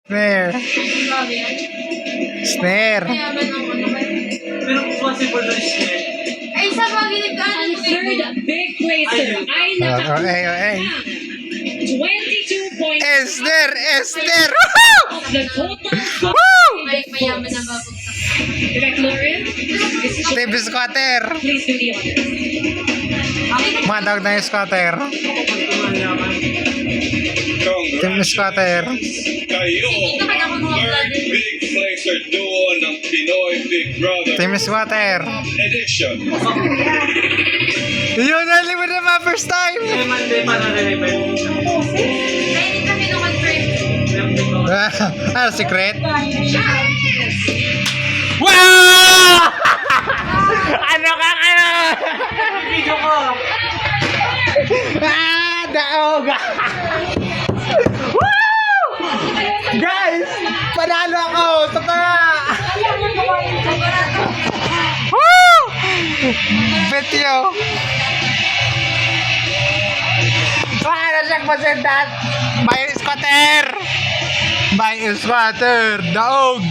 Snare. Snare. Mayaman ang ano ba? Pero possible na siya. Ay, sa bagay nagkaan On third big placer ay Ay. 22 points Esther! Esther! of the total. Woo! Mayaman ang babagsak. Direct Lauren, this is Team Squatter! please do the honors. Madawag na yung squatter. Team Squatter. Kayo Hindi naman ako mga third vlogger. Big Flexer Duo ng Pinoy Big Brother Team Squatter. Edition. Yun, nali mo na mga first time! May Monday pa na rin. Ay, hindi kami na-confirm. Ano, secret? Yes! Wow! Ano ka ano? Video ko. Daog! Woo! Guys! Panalo ako! Taka! Woo! Bet yo! Ano siyang pasentat? By squatter! By squatter! Daog!